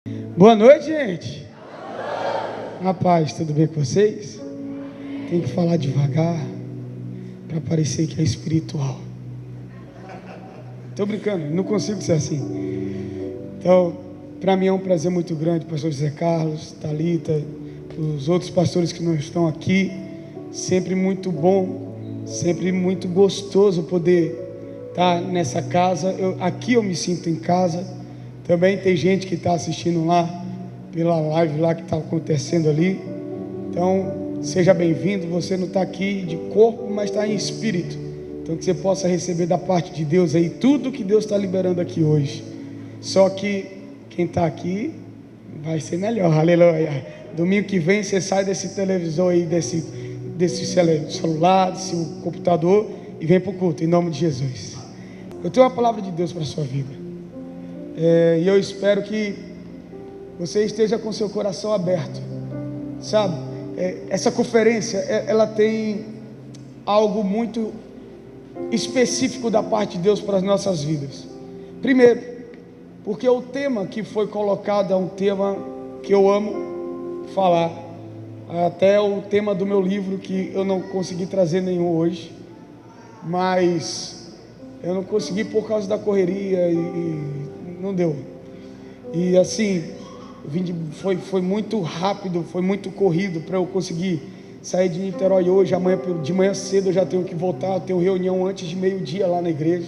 Boa noite, gente. Rapaz, tudo bem com vocês? Tem que falar devagar para parecer que é espiritual. Tô brincando, não consigo ser assim. Então, para mim é um prazer muito grande, pastor José Carlos, Thalita, os outros pastores que não estão aqui. Sempre muito bom, sempre muito gostoso poder estar nessa casa. Aqui eu me sinto em casa. Também tem gente que está assistindo lá, pela live lá que está acontecendo ali. Então, seja bem-vindo. Você não está aqui de corpo, mas está em espírito. Então, que você possa receber da parte de Deus aí tudo que Deus está liberando aqui hoje. Só que quem está aqui vai ser melhor, aleluia. Domingo que vem você sai desse televisor aí, desse celular, desse computador e vem para o culto, em nome de Jesus. Eu tenho uma palavra de Deus para a sua vida. E eu espero que você esteja com seu coração aberto, sabe? Essa conferência, ela tem algo muito específico da parte de Deus para as nossas vidas. Primeiro, porque o tema que foi colocado é um tema que eu amo falar, até o tema do meu livro, que eu não consegui trazer nenhum hoje, mas eu não consegui por causa da correria e não deu. E assim, foi muito rápido, foi muito corrido para eu conseguir sair de Niterói hoje. Amanhã de manhã cedo eu já tenho que voltar, eu tenho reunião antes de meio-dia lá na igreja.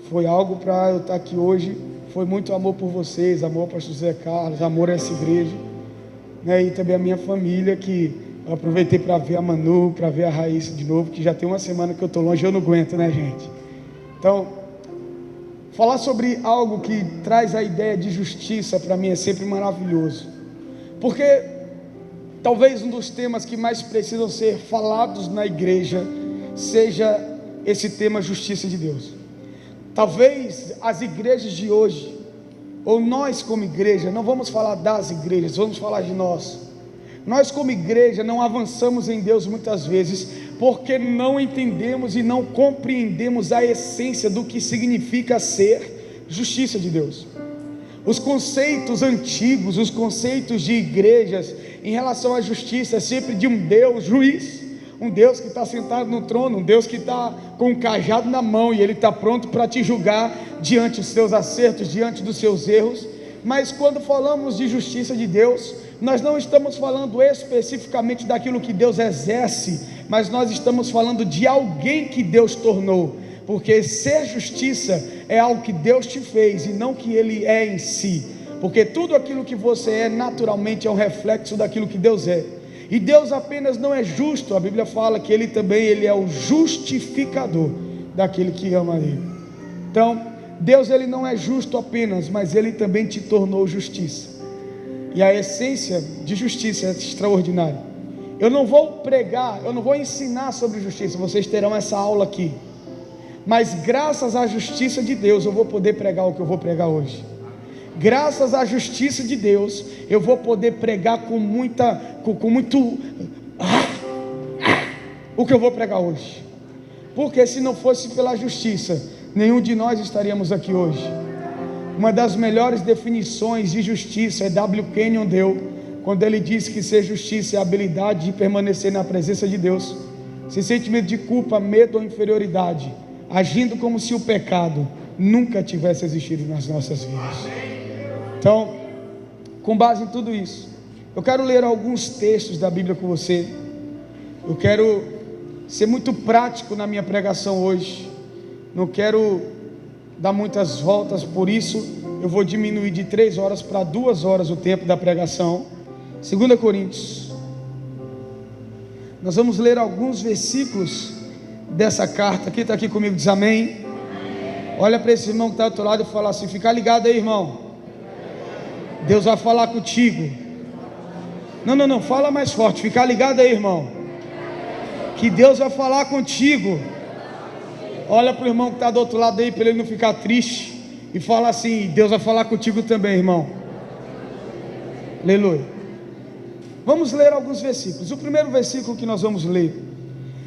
Foi algo para eu estar aqui hoje. Foi muito amor por vocês, amor ao pastor José Carlos, amor a essa igreja, né? E também a minha família, que eu aproveitei para ver a Manu, para ver a Raíssa de novo, que já tem uma semana que eu estou longe, eu não aguento, né, gente? Então, falar sobre algo que traz a ideia de justiça para mim é sempre maravilhoso, porque talvez um dos temas que mais precisam ser falados na igreja seja esse tema, justiça de Deus. Talvez as igrejas de hoje, ou nós como igreja, não vamos falar das igrejas, vamos falar de nós. Nós como igreja não avançamos em Deus muitas vezes, porque não entendemos e não compreendemos a essência do que significa ser justiça de Deus. Os conceitos antigos, os conceitos de igrejas em relação à justiça é sempre de um Deus juiz, um Deus que está sentado no trono, um Deus que está com um cajado na mão e Ele está pronto para te julgar diante dos seus acertos, diante dos seus erros. Mas quando falamos de justiça de Deus, nós não estamos falando especificamente daquilo que Deus exerce, mas nós estamos falando de alguém que Deus tornou, porque ser justiça é algo que Deus te fez e não que Ele é em si, porque tudo aquilo que você é naturalmente é um reflexo daquilo que Deus é. E Deus apenas não é justo, a Bíblia fala que Ele é o justificador daquele que ama Ele. Então, Deus ele não é justo apenas, mas Ele também te tornou justiça. E a essência de justiça é extraordinária. Eu não vou pregar, eu não vou ensinar sobre justiça, vocês terão essa aula aqui. Mas graças à justiça de Deus eu vou poder pregar o que eu vou pregar hoje. Graças à justiça de Deus eu vou poder pregar com muito o que eu vou pregar hoje. Porque se não fosse pela justiça, nenhum de nós estaríamos aqui hoje. Uma das melhores definições de justiça é W. Kenyon deu, quando ele disse que ser justiça é a habilidade de permanecer na presença de Deus, sem sentimento de culpa, medo ou inferioridade, agindo como se o pecado nunca tivesse existido nas nossas vidas. Então, com base em tudo isso, eu quero ler alguns textos da Bíblia com você. Eu quero ser muito prático na minha pregação hoje. Não quero dar muitas voltas, por isso eu vou diminuir de 3 horas para 2 horas o tempo da pregação. 2 Coríntios. Nós vamos ler alguns versículos dessa carta. Quem está aqui comigo diz amém. Olha para esse irmão que está ao outro lado e fala assim: fica ligado aí, irmão, Deus vai falar contigo. Não, fala mais forte. Fica ligado aí, irmão, que Deus vai falar contigo. Olha para o irmão que está do outro lado aí, para ele não ficar triste, e fala assim: Deus vai falar contigo também, irmão. Aleluia. Vamos ler alguns versículos. O primeiro versículo que nós vamos ler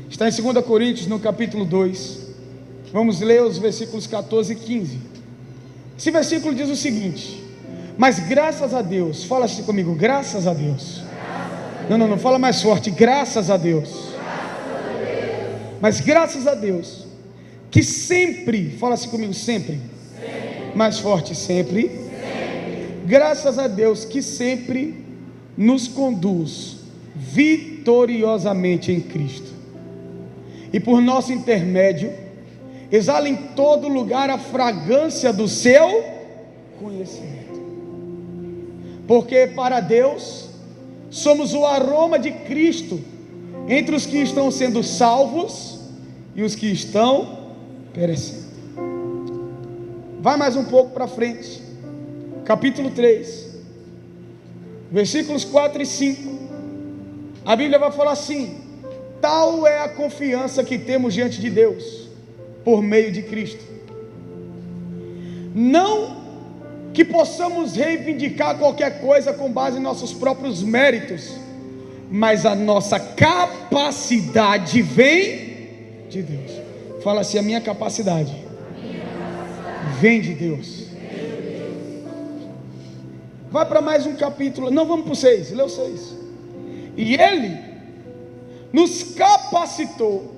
está em 2 Coríntios, no capítulo 2. Vamos ler os versículos 14 e 15. Esse versículo diz o seguinte: Mas graças a Deus, fala assim comigo, graças a Deus. Não, fala mais forte, graças a Deus. Mas graças a Deus, que sempre, fala assim comigo, sempre. Mais forte, sempre. Graças a Deus que sempre nos conduz vitoriosamente em Cristo. E por nosso intermédio, exala em todo lugar a fragrância do seu conhecimento. Porque para Deus somos o aroma de Cristo entre os que estão sendo salvos e os que estão perecendo. Vai mais um pouco para frente, capítulo 3, versículos 4 e 5. A Bíblia vai falar assim: tal é a confiança que temos diante de Deus por meio de Cristo. Não que possamos reivindicar qualquer coisa com base em nossos próprios méritos, mas a nossa capacidade vem de Deus. Fala assim: a minha capacidade vem de Deus. Vai para mais um capítulo. Não, vamos para o 6. Lê o 6. E Ele nos capacitou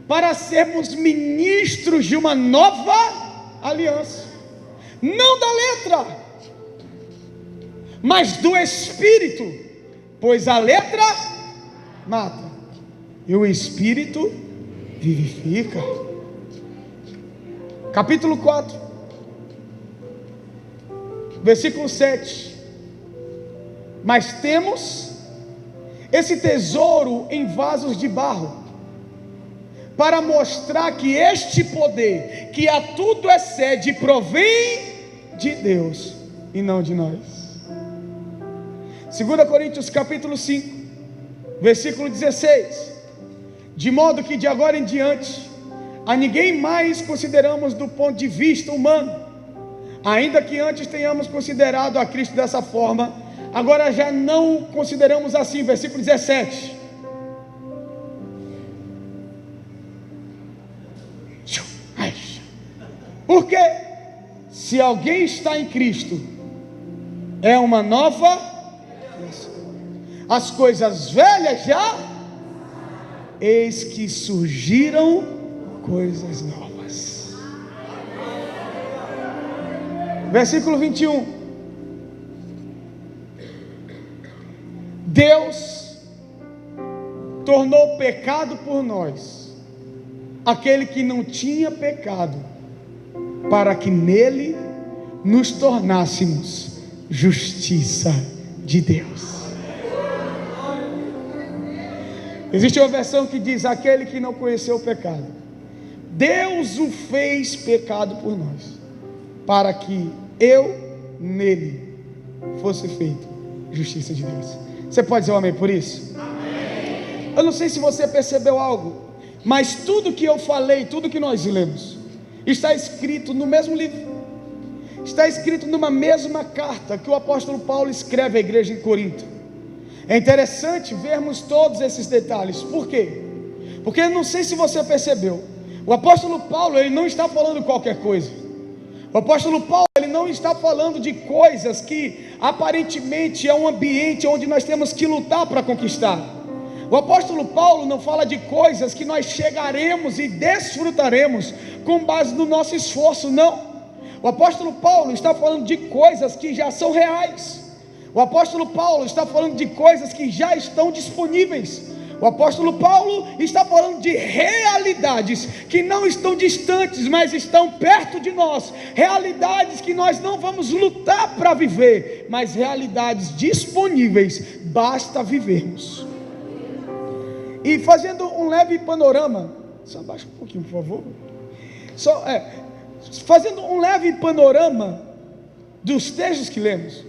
para sermos ministros de uma nova aliança, não da letra, mas do Espírito, pois a letra mata e o Espírito vivifica. Capítulo 4, versículo 7. Mas temos esse tesouro em vasos de barro, para mostrar que este poder, que a tudo excede, provém de Deus e não de nós. 2 Coríntios capítulo 5, versículo 16. De modo que de agora em diante a ninguém mais consideramos do ponto de vista humano, ainda que antes tenhamos considerado a Cristo dessa forma, agora já não consideramos assim. Versículo 17. Porque se alguém está em Cristo, é uma nova, as coisas velhas já, eis que surgiram coisas novas. Versículo 21. Deus tornou pecado por nós aquele que não tinha pecado, para que nele nos tornássemos justiça de Deus. Existe uma versão que diz: aquele que não conheceu o pecado, Deus o fez pecado por nós, para que eu nele fosse feito justiça de Deus. Você pode dizer um amém por isso? Amém. Eu não sei se você percebeu algo, mas tudo que eu falei, tudo que nós lemos, está escrito no mesmo livro, está escrito numa mesma carta que o apóstolo Paulo escreve à igreja em Corinto. É interessante vermos todos esses detalhes. Por quê? Porque eu não sei se você percebeu, o apóstolo Paulo, ele não está falando qualquer coisa. O apóstolo Paulo, ele não está falando de coisas que aparentemente é um ambiente onde nós temos que lutar para conquistar. O apóstolo Paulo não fala de coisas que nós chegaremos e desfrutaremos com base no nosso esforço, não. O apóstolo Paulo está falando de coisas que já são reais. O apóstolo Paulo está falando de coisas que já estão disponíveis. O apóstolo Paulo está falando de realidades que não estão distantes, mas estão perto de nós. Realidades que nós não vamos lutar para viver, mas realidades disponíveis, basta vivermos. E fazendo um leve panorama, só abaixa um pouquinho, por favor. Fazendo um leve panorama dos textos que lemos.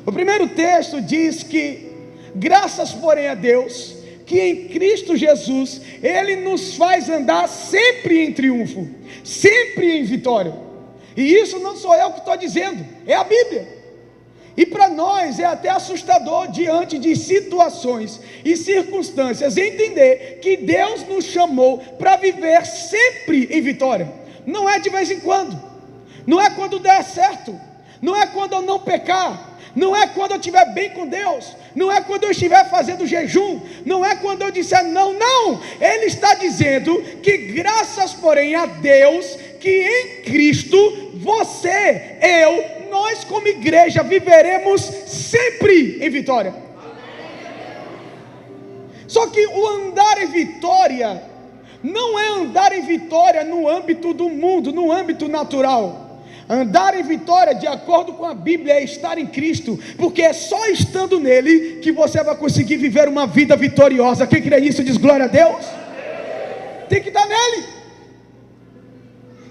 O primeiro texto diz que, graças porém a Deus, que em Cristo Jesus, Ele nos faz andar sempre em triunfo, sempre em vitória. E isso não sou eu que estou dizendo, é a Bíblia. E para nós é até assustador, diante de situações e circunstâncias, entender que Deus nos chamou para viver sempre em vitória. Não é de vez em quando, não é quando der certo, não é quando eu não pecar, não é quando eu estiver bem com Deus, não é quando eu estiver fazendo jejum, não é quando eu disser não, não. Ele está dizendo que graças, porém, a Deus, que em Cristo, você, eu, nós como igreja viveremos sempre em vitória. Só que o andar em vitória não é andar em vitória no âmbito do mundo, no âmbito natural. Andar em vitória, de acordo com a Bíblia, é estar em Cristo, porque é só estando nele que você vai conseguir viver uma vida vitoriosa. Quem crê nisso diz glória a Deus. Tem que estar nele.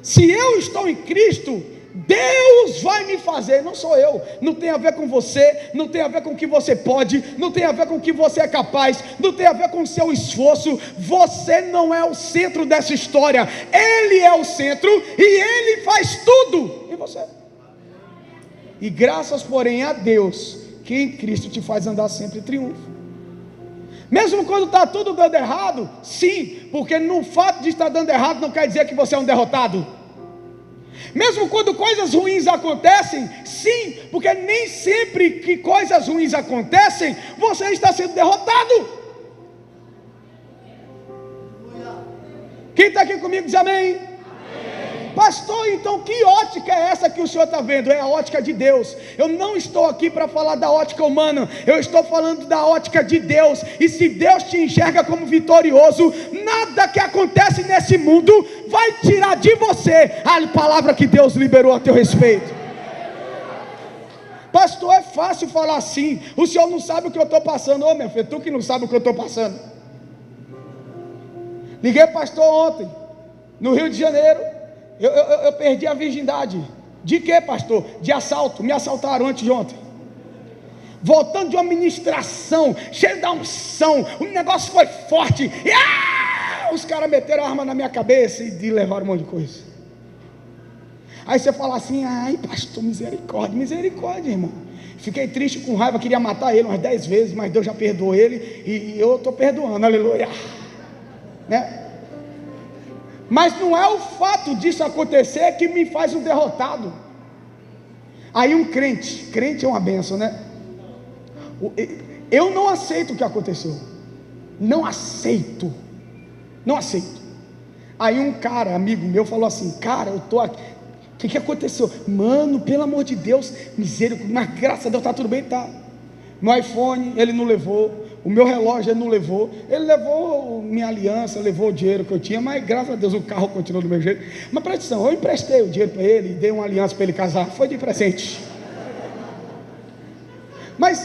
Se eu estou em Cristo, Deus vai me fazer, não sou eu. Não tem a ver com você, não tem a ver com o que você pode, não tem a ver com o que você é capaz, não tem a ver com o seu esforço. Você não é o centro dessa história, Ele é o centro e Ele faz tudo em você. E graças, porém, a Deus, que em Cristo te faz andar sempre em triunfo. Mesmo quando está tudo dando errado, sim, porque no fato de estar dando errado não quer dizer que você é um derrotado. Mesmo quando coisas ruins acontecem, sim, porque nem sempre que coisas ruins acontecem, você está sendo derrotado. Quem está aqui comigo diz amém. Pastor, então que ótica é essa que o senhor está vendo? É a ótica de Deus. Eu não estou aqui para falar da ótica humana, eu estou falando da ótica de Deus. E se Deus te enxerga como vitorioso, nada que acontece nesse mundo vai tirar de você a palavra que Deus liberou a teu respeito. Pastor, é fácil falar assim, o senhor não sabe o que eu estou passando. Ô meu filho, tu que não sabe o que eu estou passando. Liguei pastor ontem, no Rio de Janeiro. Eu perdi a virgindade. De quê, pastor? De assalto. Me assaltaram antes de ontem. Voltando de uma ministração, cheio da unção, o negócio foi forte. E, os caras meteram a arma na minha cabeça e levaram um monte de coisa. Aí você fala assim: ai pastor, misericórdia, misericórdia, irmão. Fiquei triste, com raiva, queria matar ele umas 10 vezes, mas Deus já perdoou ele e eu estou perdoando, aleluia, né? Mas não é o fato disso acontecer que me faz um derrotado. Aí um crente é uma bênção, né? Eu não aceito o que aconteceu. Não aceito. Aí um cara, amigo meu, falou assim: cara, eu tô aqui. O que aconteceu? Mano, pelo amor de Deus, misericórdia, mas graças a Deus está tudo bem, tá? Meu iPhone ele não levou, o meu relógio ele não levou, ele levou minha aliança, levou o dinheiro que eu tinha, mas graças a Deus o carro continuou do meu jeito. Mas presta atenção, eu emprestei o dinheiro para ele, dei uma aliança para ele casar, foi de presente. Mas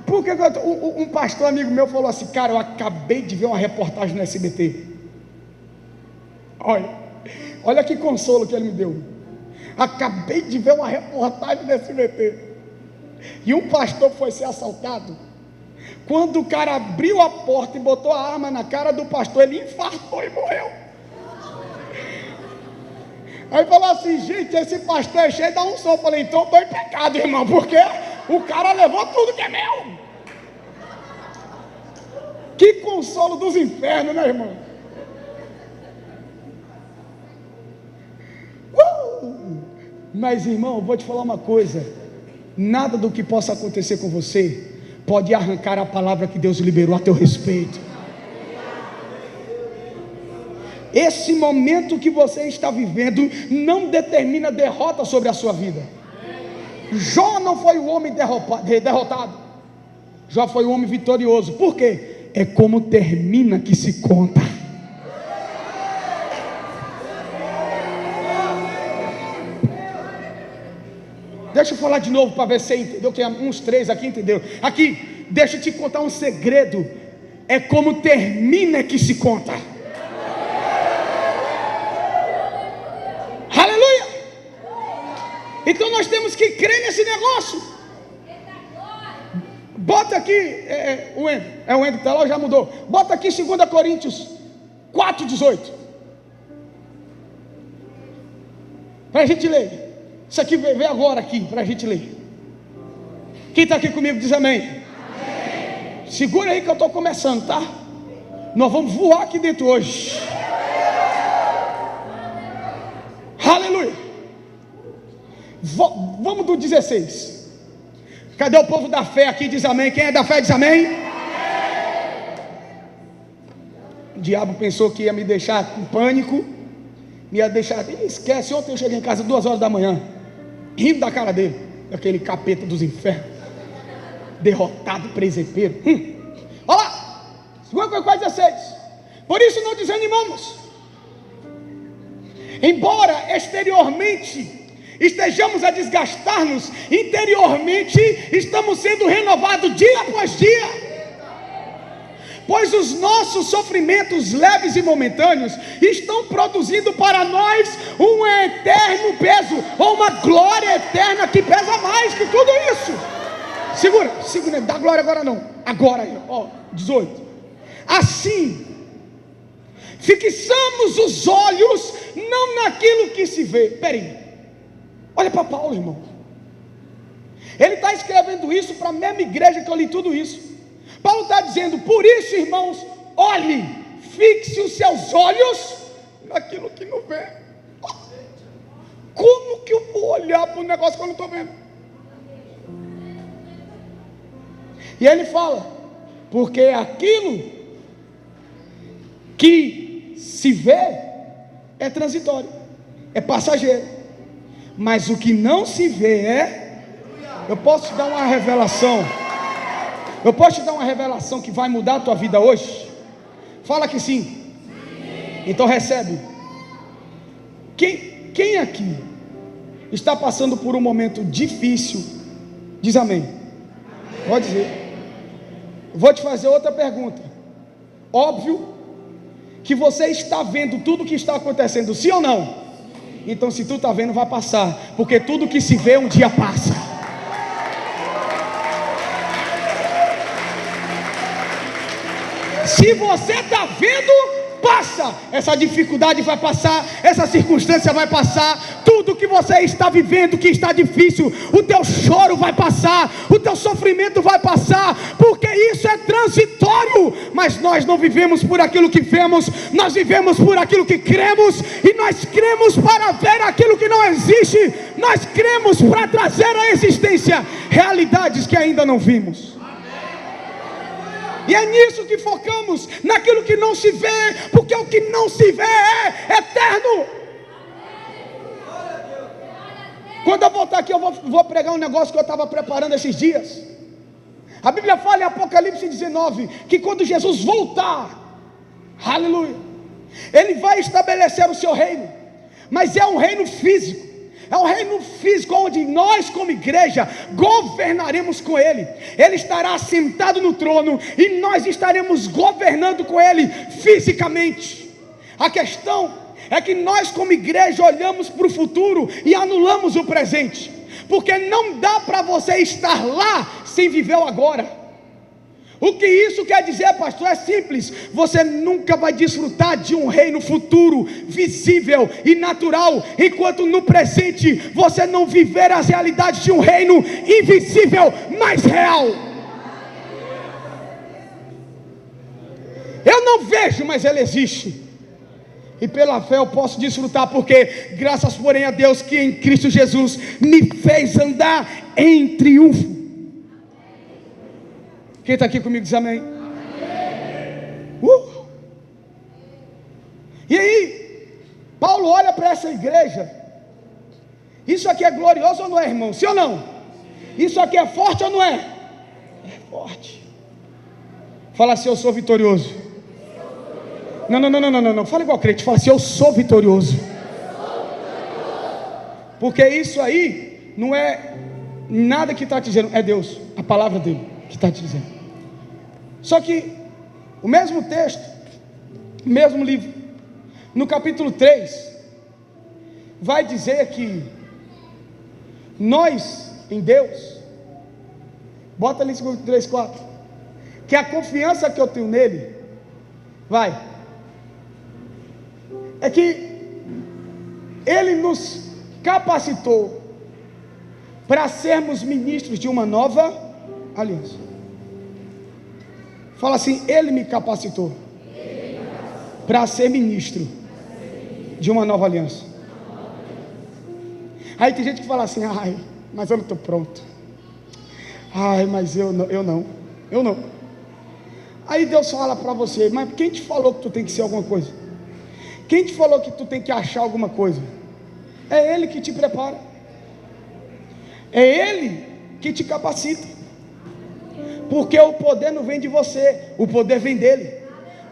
por que um pastor amigo meu falou assim: cara, eu acabei de ver uma reportagem no SBT. Olha que consolo que ele me deu. Acabei de ver uma reportagem no SBT. E um pastor foi ser assaltado. Quando o cara abriu a porta e botou a arma na cara do pastor, ele infartou e morreu. Aí falou assim: gente, esse pastor é cheio da unção. Eu falei: então estou em pecado, irmão, porque o cara levou tudo que é meu. Que consolo dos infernos, né, irmão? Mas, irmão, eu vou te falar uma coisa: nada do que possa acontecer com você pode arrancar a palavra que Deus liberou a teu respeito. Esse momento que você está vivendo não determina derrota sobre a sua vida. Jó não foi o homem derrotado. Jó foi o homem vitorioso. Por quê? É como termina que se conta. Deixa eu falar de novo para ver se você entendeu, que uns 3 aqui entenderam. Aqui, deixa eu te contar um segredo. É como termina que se conta. Aleluia! Então nós temos que crer nesse negócio. Bota aqui, o Endo que está lá, já mudou. Bota aqui 2 Coríntios 4,18. Para a gente ler. Isso aqui vem agora aqui, para a gente ler. Quem está aqui comigo diz amém. Amém. Segura aí que eu estou começando, tá? Nós vamos voar aqui dentro hoje. Aleluia. Vamos do 16. Cadê o povo da fé aqui? Diz amém. Quem é da fé diz amém. O diabo pensou que ia me deixar com pânico, me ia deixar, esquece. Ontem eu cheguei em casa 2 horas da manhã, rindo da cara dele, daquele capeta dos infernos, derrotado, presepeiro. Olha lá, 2 16. Por isso não desanimamos, embora exteriormente estejamos a desgastar-nos, interiormente estamos sendo renovados dia após dia. Pois os nossos sofrimentos leves e momentâneos estão produzindo para nós um eterno peso, ou uma glória eterna que pesa mais que tudo isso. Segura, dá glória agora não. Agora, 18. Assim, fixamos os olhos não naquilo que se vê. Peraí, olha para Paulo, irmão. Ele está escrevendo isso para a mesma igreja que eu li tudo isso. Paulo está dizendo: por isso, irmãos, olhe, fixe os seus olhos naquilo que não vê. Como que eu vou olhar para um negócio que eu não estou vendo? E ele fala: porque aquilo que se vê é transitório, é passageiro, mas o que não se vê é... Eu posso te dar uma revelação? Eu posso te dar uma revelação que vai mudar a tua vida hoje? Fala que sim. Então recebe. Quem aqui está passando por um momento difícil, diz amém. Pode dizer. Vou te fazer outra pergunta. Óbvio que você está vendo tudo o que está acontecendo, sim ou não? Então se tu está vendo, vai passar, porque tudo que se vê um dia passa. Se você está vendo, passa. Essa dificuldade vai passar, essa circunstância vai passar. Tudo que você está vivendo, que está difícil, o teu choro vai passar, o teu sofrimento vai passar, porque isso é transitório. Mas nós não vivemos por aquilo que vemos, nós vivemos por aquilo que cremos. E nós cremos para ver aquilo que não existe. Nós cremos para trazer à existência realidades que ainda não vimos. E é nisso que focamos, naquilo que não se vê, porque o que não se vê é eterno. Quando eu voltar aqui, eu vou pregar um negócio que eu estava preparando esses dias. A Bíblia fala em Apocalipse 19, que quando Jesus voltar, aleluia, Ele vai estabelecer o seu reino, mas é um reino físico. É um reino físico onde nós como igreja governaremos com Ele. Ele estará sentado no trono e nós estaremos governando com Ele fisicamente. A questão é que nós como igreja olhamos para o futuro e anulamos o presente, porque não dá para você estar lá sem viver o agora. O que isso quer dizer, pastor? É simples. Você nunca vai desfrutar de um reino futuro, visível e natural, enquanto no presente você não viver as realidades de um reino invisível, mas real. Eu não vejo, mas ele existe. E pela fé eu posso desfrutar, porque graças porém a Deus que em Cristo Jesus me fez andar em triunfo. Quem está aqui comigo diz amém. E aí, Paulo olha para essa igreja. Isso aqui é glorioso ou não é, irmão? Sim ou não? Isso aqui é forte ou não é? É forte. Fala assim: eu sou vitorioso. Não. Fala igual crente. Fala assim: eu sou vitorioso. Porque isso aí não é nada que está te dizendo, é Deus, a palavra dele que está te dizendo. Só que o mesmo texto, o mesmo livro, no capítulo 3, vai dizer que nós em Deus, bota ali 3:4, que a confiança que eu tenho nele, é que ele nos capacitou para sermos ministros de uma nova aliança. Fala assim: ele me capacitou para ser ministro de uma nova aliança. Aí tem gente que fala assim: ai, mas eu não estou pronto. Ai, mas eu não. Aí Deus fala para você: mas quem te falou que tu tem que ser alguma coisa? Quem te falou que tu tem que achar alguma coisa? É Ele que te prepara, é Ele que te capacita, porque o poder não vem de você, o poder vem dEle.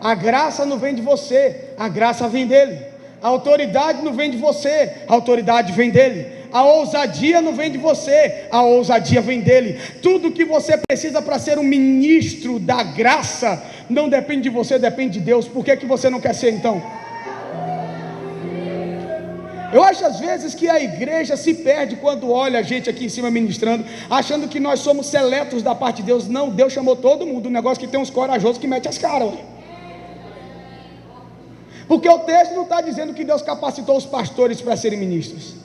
A graça não vem de você, a graça vem dEle. A autoridade não vem de você, a autoridade vem dEle. A ousadia não vem de você, a ousadia vem dEle. Tudo que você precisa para ser um ministro da graça não depende de você, depende de Deus. Por que você não quer ser então? Eu acho às vezes que a igreja se perde quando olha a gente aqui em cima ministrando, achando que nós somos seletos da parte de Deus. Não, Deus chamou todo mundo. O negócio é que tem uns corajosos que metem as caras. Porque o texto não está dizendo que Deus capacitou os pastores para serem ministros.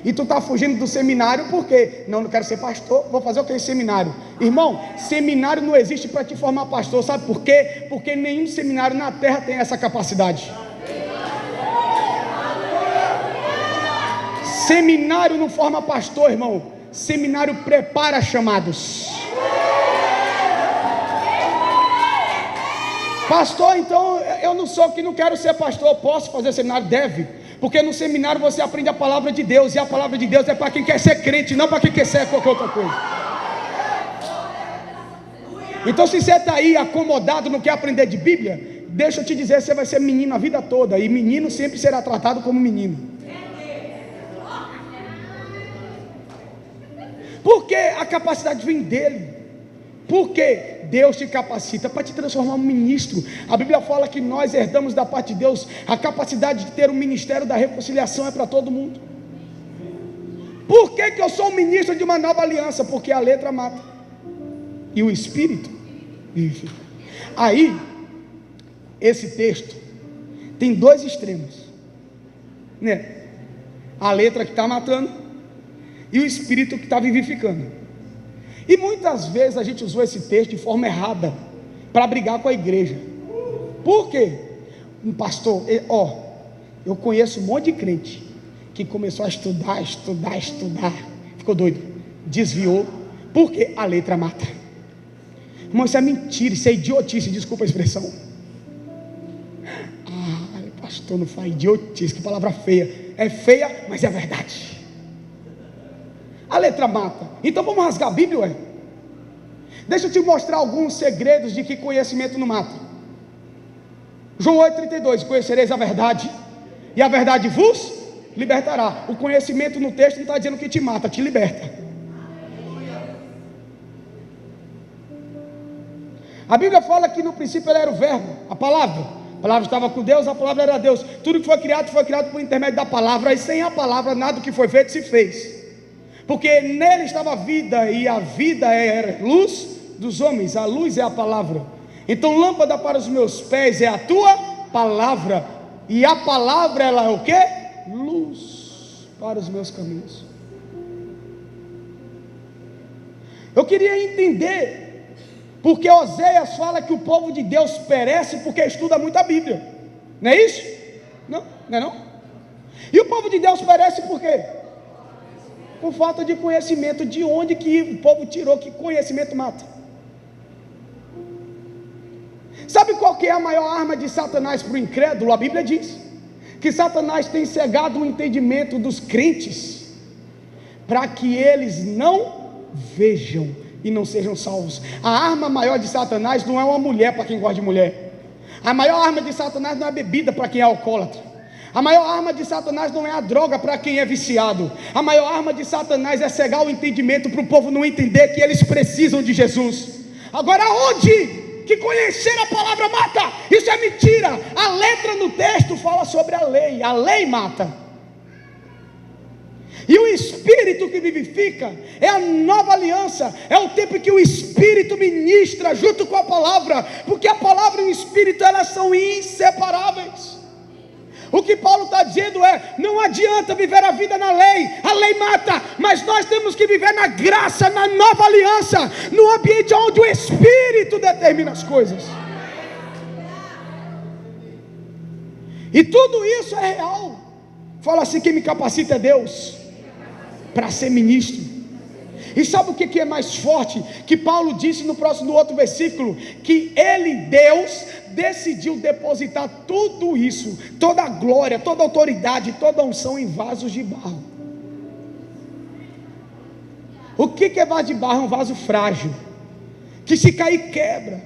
E tu está fugindo do seminário por quê? Não quero ser pastor, vou fazer o que em seminário? Irmão, seminário não existe para te formar pastor, sabe por quê? Porque nenhum seminário na terra tem essa capacidade. Seminário não forma pastor, irmão. Seminário prepara chamados. Pastor, então eu não sou que não quero ser pastor. Posso fazer seminário? Deve. Porque no seminário você aprende a palavra de Deus, e a palavra de Deus é para quem quer ser crente, não para quem quer ser qualquer outra coisa. Então se você está aí acomodado, não quer aprender de Bíblia, deixa eu te dizer, você vai ser menino a vida toda, e menino sempre será tratado como menino. Porque a capacidade vem dele. Porque Deus te capacita para te transformar em um ministro. A Bíblia fala que nós herdamos da parte de Deus a capacidade de ter um ministério da reconciliação, é para todo mundo. Por que eu sou um ministro de uma nova aliança? Porque a letra mata e o Espírito vivifica. Aí, esse texto tem dois extremos, né? A letra que está matando e o Espírito que está vivificando. E muitas vezes a gente usou esse texto de forma errada para brigar com a igreja. Por quê? Um pastor, eu conheço um monte de crente que começou a estudar, ficou doido, desviou, porque a letra mata. Irmão, isso é mentira, isso é idiotice, desculpa a expressão. Pastor, não faz idiotice, que palavra feia. É feia, mas é verdade. A letra mata. Então vamos rasgar a Bíblia, ué? Deixa eu te mostrar alguns segredos de que conhecimento não mata. João 8,32: conhecereis a verdade, e a verdade vos libertará. O conhecimento no texto não está dizendo que te mata, te liberta. A Bíblia fala que no princípio ele era o verbo, a palavra estava com Deus, a palavra era Deus. Tudo que foi criado por intermédio da palavra, e sem a palavra nada do que foi feito se fez. Porque nele estava a vida, e a vida é luz dos homens, a luz é a palavra. Então lâmpada para os meus pés é a tua palavra, e a palavra ela é o quê? Luz para os meus caminhos. Eu queria entender, porque Oséias fala que o povo de Deus perece porque estuda muito a Bíblia, não é isso? Não é não? E o povo de Deus perece por quê? Por falta de conhecimento. De onde que o povo tirou que conhecimento mata? Sabe qual que é a maior arma de Satanás para o incrédulo? A Bíblia diz que Satanás tem cegado o entendimento dos crentes, para que eles não vejam e não sejam salvos. A arma maior de Satanás não é uma mulher para quem gosta de mulher. A maior arma de Satanás não é bebida para quem é alcoólatra. A maior arma de Satanás não é a droga para quem é viciado. A maior arma de Satanás é cegar o entendimento para o povo não entender que eles precisam de Jesus. Agora, onde que conhecer a palavra mata? Isso é mentira. A letra no texto fala sobre a lei mata. E o Espírito que vivifica é a nova aliança, é o tempo que o Espírito ministra junto com a palavra, porque a palavra e o Espírito elas são inseparáveis. O que Paulo está dizendo é: não adianta viver a vida na lei, a lei mata, mas nós temos que viver na graça, na nova aliança, no ambiente onde o Espírito determina as coisas. E tudo isso é real. Fala assim: quem me capacita é Deus para ser ministro. E sabe o que é mais forte? Que Paulo disse no outro versículo, que ele, Deus, decidiu depositar tudo isso, toda a glória, toda a autoridade, toda a unção em vasos de barro. O que é vaso de barro? É um vaso frágil, que se cair quebra,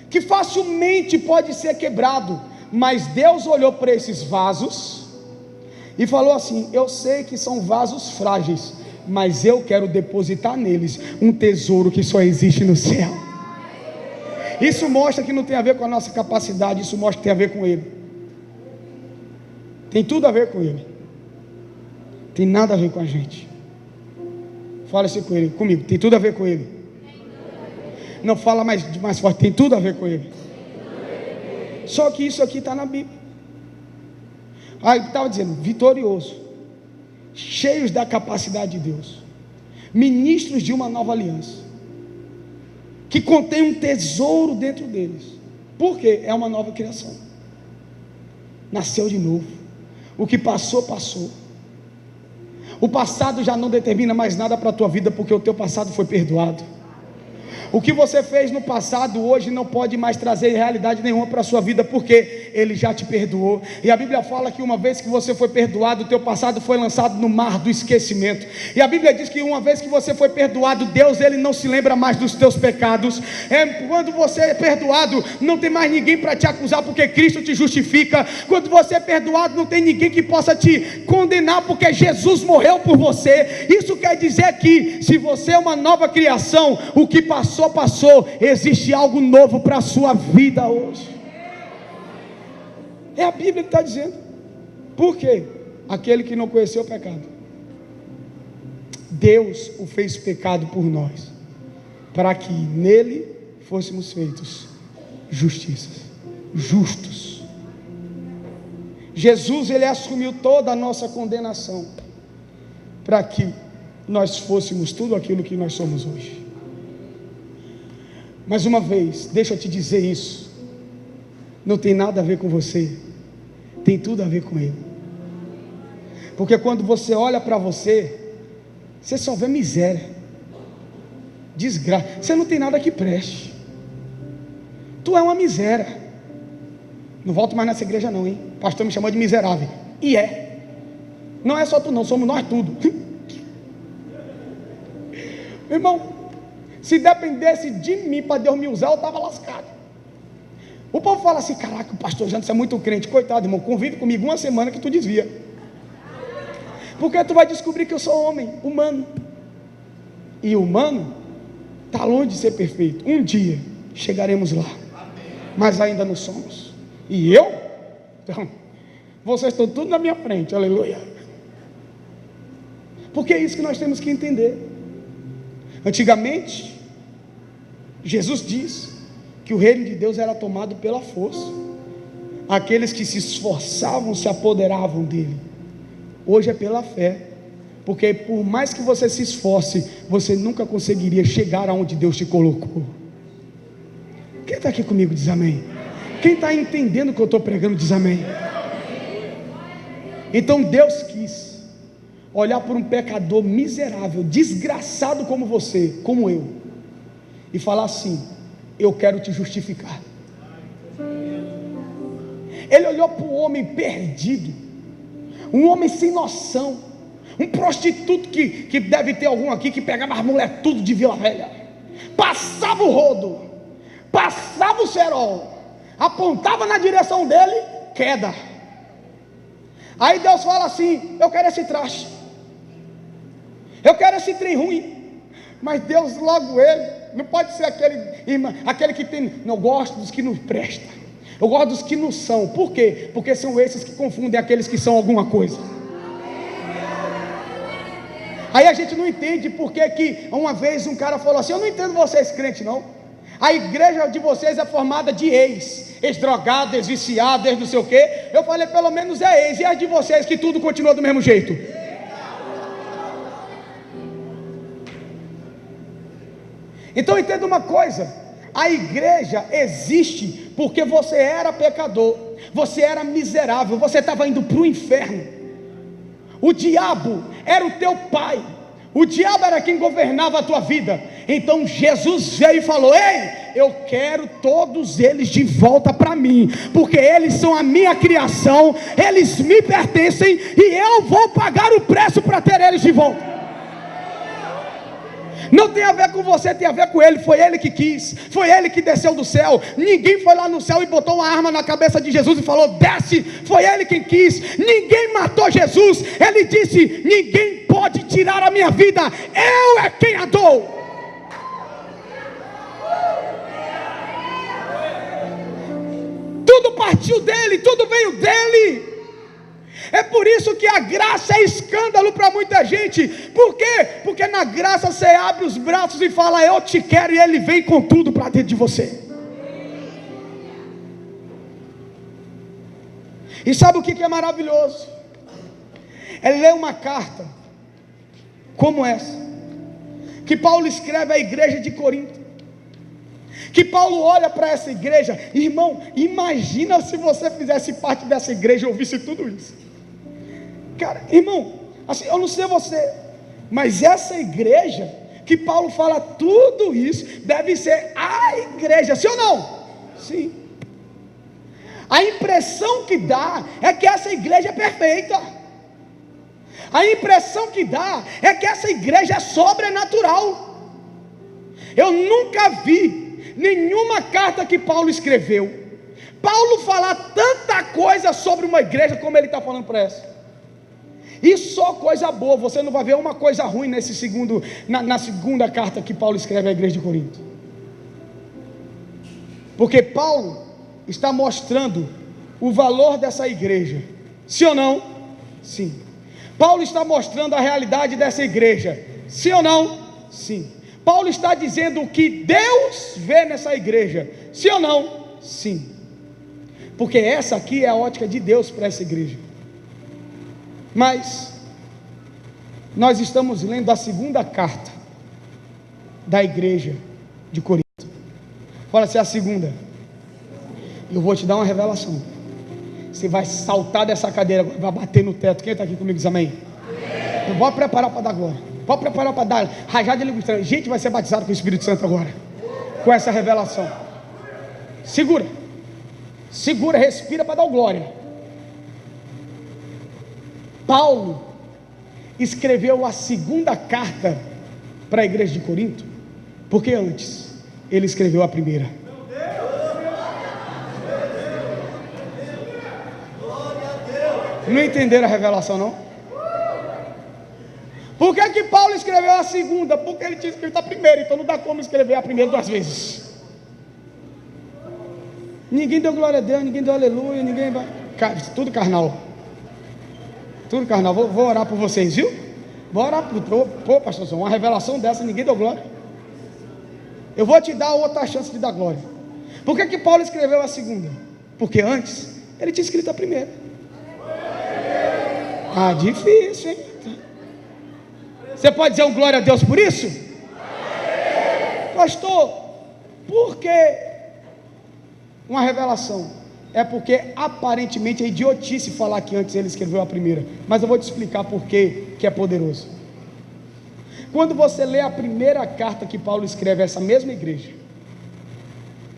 que facilmente pode ser quebrado. Mas Deus olhou para esses vasos e falou assim: eu sei que são vasos frágeis, mas eu quero depositar neles um tesouro que só existe no céu. Isso mostra que não tem a ver com a nossa capacidade, isso mostra que tem a ver com Ele. Tem tudo a ver com Ele, tem nada a ver com a gente. Fala assim com Ele, comigo: tem tudo a ver com Ele. Não, fala mais forte: tem tudo a ver com Ele. Só que isso aqui está na Bíblia. Aí estava dizendo: vitorioso, cheios da capacidade de Deus, ministros de uma nova aliança, que contém um tesouro dentro deles. Por quê? É uma nova criação, nasceu de novo. O que passou, passou. O passado já não determina mais nada para a tua vida, porque o teu passado foi perdoado. O que você fez no passado hoje não pode mais trazer realidade nenhuma para a sua vida, porque Ele já te perdoou. E a Bíblia fala que uma vez que você foi perdoado, o teu passado foi lançado no mar do esquecimento. E a Bíblia diz que uma vez que você foi perdoado, Deus, Ele não se lembra mais dos teus pecados. Quando você é perdoado, não tem mais ninguém para te acusar, porque Cristo te justifica. Quando você é perdoado, não tem ninguém que possa te condenar, porque Jesus morreu por você. Isso quer dizer que, se você é uma nova criação, o que passou, existe algo novo para a sua vida hoje. É a Bíblia que está dizendo. Por quê? Aquele que não conheceu o pecado, Deus o fez pecado por nós, para que nele fôssemos feitos justos. Jesus, Ele assumiu toda a nossa condenação, para que nós fôssemos tudo aquilo que nós somos hoje. Mais uma vez, deixa eu te dizer isso, não tem nada a ver com você, tem tudo a ver com Ele. Porque quando você olha para você só vê miséria, desgraça, você não tem nada que preste, tu é uma miséria. Não volto mais nessa igreja não, hein? O pastor me chamou de miserável, e não é só tu não, somos nós tudo. Meu irmão, se dependesse de mim para Deus me usar, eu estava lascado. O povo fala assim: caraca, o pastor Janderson é muito crente. Coitado, irmão, convive comigo uma semana que tu desvia, porque tu vai descobrir que eu sou homem, humano. E humano está longe de ser perfeito. Um dia chegaremos lá, mas ainda não somos. E eu? Então, vocês estão tudo na minha frente, aleluia. Porque é isso que nós temos que entender. Antigamente, Jesus diz que o reino de Deus era tomado pela força. Aqueles que se esforçavam se apoderavam dele. Hoje é pela fé, porque por mais que você se esforce, você nunca conseguiria chegar aonde Deus te colocou. Quem está aqui comigo diz amém. Quem está entendendo o que eu estou pregando diz amém. Então Deus quis olhar por um pecador miserável, desgraçado como você, como eu, e falar assim: eu quero te justificar. Ele olhou para o homem perdido, um homem sem noção, um prostituto que deve ter algum aqui que pegava as mulheres tudo de Vila Velha, passava o rodo, passava o cerol, apontava na direção dele, queda. Aí Deus fala assim: eu quero esse traste, eu quero esse trem ruim. Mas Deus, logo Ele, não pode ser aquele que tem, não, eu gosto dos que não prestam, eu gosto dos que não são. Por quê? Porque são esses que confundem aqueles que são alguma coisa. Aí a gente não entende porque que uma vez um cara falou assim: eu não entendo vocês crentes não, a igreja de vocês é formada de ex-drogado, ex-viciado, ex não sei o que. Eu falei: pelo menos é ex, e as de vocês que tudo continua do mesmo jeito? Então entenda uma coisa: a igreja existe porque você era pecador, você era miserável, você estava indo para o inferno. O diabo era o teu pai, o diabo era quem governava a tua vida. Então Jesus veio e falou: ei, eu quero todos eles de volta para mim, porque eles são a minha criação, eles me pertencem, e eu vou pagar o preço para ter eles de volta. Não tem a ver com você, tem a ver com ele. Foi ele que quis, foi ele que desceu do céu. Ninguém foi lá no céu e botou uma arma na cabeça de Jesus e falou: desce. Foi ele quem quis. Ninguém matou Jesus. Ele disse: ninguém pode tirar a minha vida, eu é quem a dou. Tudo partiu dele, tudo veio dele. É por isso que a graça é escândalo para muita gente. Por quê? Porque na graça você abre os braços e fala: eu te quero, e ele vem com tudo para dentro de você. E sabe o que é maravilhoso? É ler uma carta como essa, que Paulo escreve à igreja de Corinto. Que Paulo olha para essa igreja. Irmão, imagina se você fizesse parte dessa igreja e ouvisse tudo isso. Cara, irmão, assim, eu não sei você, mas essa igreja que Paulo fala tudo isso, deve ser a igreja, sim ou não? Sim. A impressão que dá é que essa igreja é perfeita. A impressão que dá é que essa igreja é sobrenatural. Eu nunca vi nenhuma carta que Paulo escreveu Paulo falar tanta coisa sobre uma igreja como ele está falando para essa. E só coisa boa, você não vai ver uma coisa ruim na segunda carta que Paulo escreve à igreja de Corinto. Porque Paulo está mostrando o valor dessa igreja. Sim ou não? Sim. Paulo está mostrando a realidade dessa igreja. Sim ou não? Sim. Paulo está dizendo o que Deus vê nessa igreja. Sim ou não? Sim. Porque essa aqui é a ótica de Deus para essa igreja. Mas nós estamos lendo a segunda carta da igreja de Corinto. Fala assim, a segunda. Eu vou te dar uma revelação. Você vai saltar dessa cadeira, vai bater no teto. Quem está aqui comigo diz amém? Eu vou preparar para dar glória. Pode preparar para dar rajada de língua estranha. Gente vai ser batizado com o Espírito Santo agora, com essa revelação. Segura. Segura, respira para dar glória. Paulo escreveu a segunda carta para a igreja de Corinto, porque antes ele escreveu a primeira. Não entenderam a revelação, não? Por que Paulo escreveu a segunda? Porque ele tinha escrito a primeira, então não dá como escrever a primeira duas vezes. Ninguém deu glória a Deus, ninguém deu aleluia, ninguém vai... Tudo carnal. Tudo carnal. Vou orar por vocês, viu? Vou orar por... Pô, pastorzão, uma revelação dessa, ninguém deu glória. Eu vou te dar outra chance de dar glória. Por que Paulo escreveu a segunda? Porque antes ele tinha escrito a primeira. Ah, difícil, hein? Você pode dizer um glória a Deus por isso? Pastor, por que uma revelação? É porque aparentemente é idiotice falar que antes ele escreveu a primeira. Mas eu vou te explicar por que é poderoso. Quando você lê a primeira carta que Paulo escreve a essa mesma igreja,